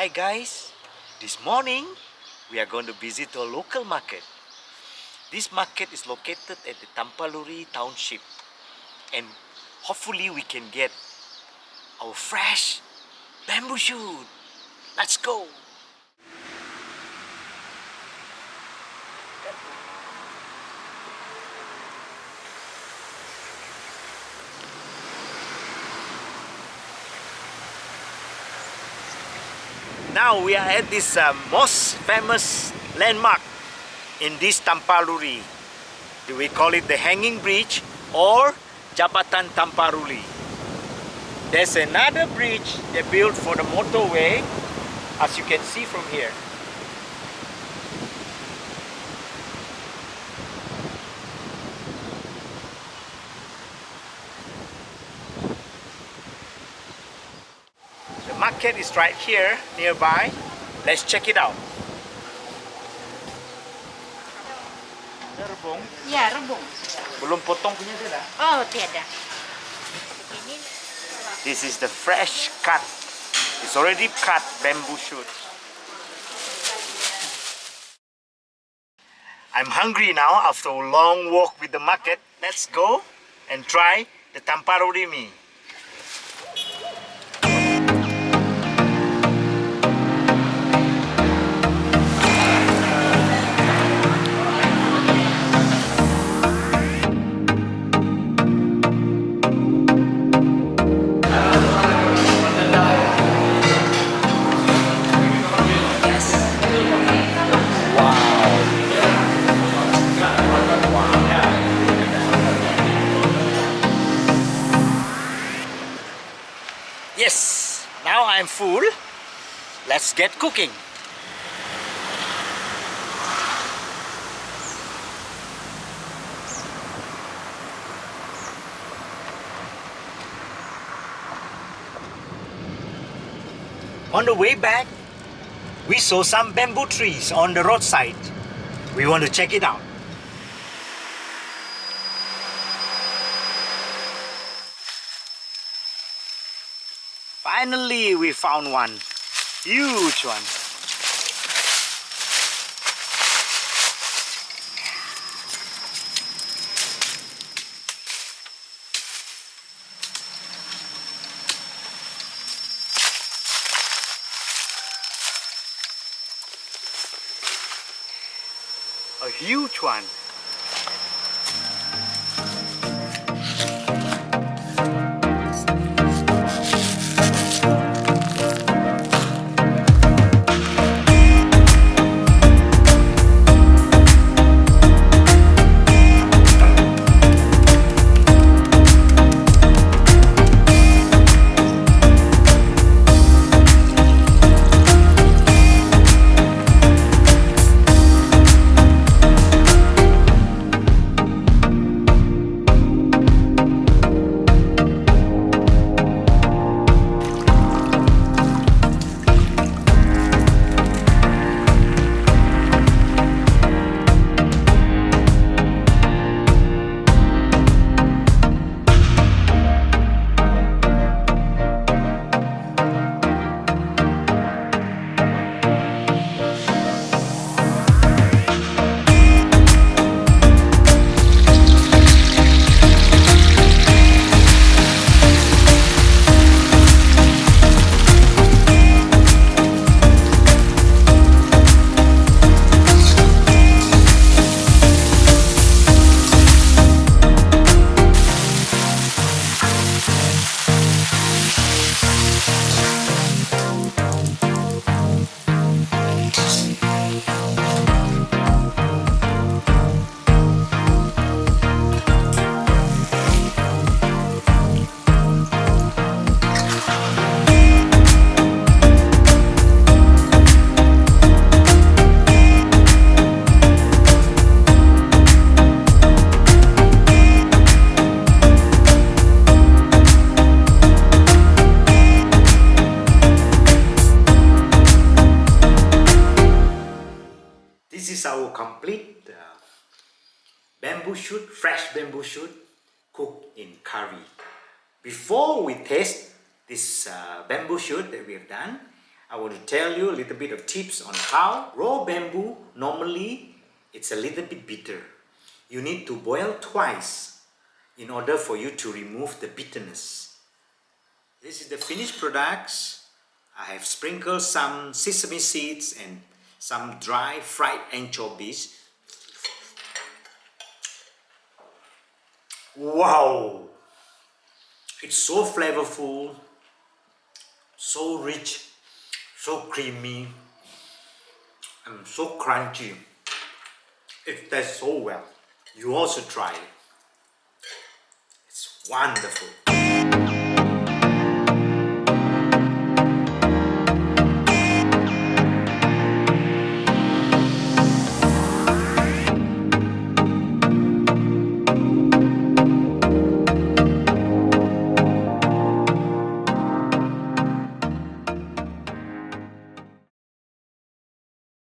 Hi guys, this morning we are going to visit a local market. This market is located at the Tamparuli township and hopefully we can get our fresh bamboo shoot. Let's go! Now we are at this most famous landmark in this Tamparuli. We call it the Hanging Bridge or Jabatan Tamparuli. There's another bridge they built for the motorway, as you can see from here. The market is right here nearby. Let's check it out. Ada rebung? Ya, rebung. Belum potong punya dia dah? Oh, tiada. Ini This is the fresh cut. It's already cut bamboo shoot. I'm hungry now after a long walk with the market. Let's go and try the Tamparuli mee. Yes, now I'm full. Let's get cooking. On the way back, we saw some bamboo trees on the roadside. We want to check it out. Finally, we found one. Huge one. A huge one. This is our complete bamboo shoot, fresh bamboo shoot cooked in curry. Before we taste this bamboo shoot that we have done, I want to tell you a little bit of tips on how raw bamboo, normally it's a little bit bitter. You need to boil twice in order for you to remove the bitterness. This is the finished products. I have sprinkled some sesame seeds and some dry fried anchovies. Wow! It's so flavorful, so rich, so creamy, and so crunchy. It tastes so well. You also try it. It's wonderful.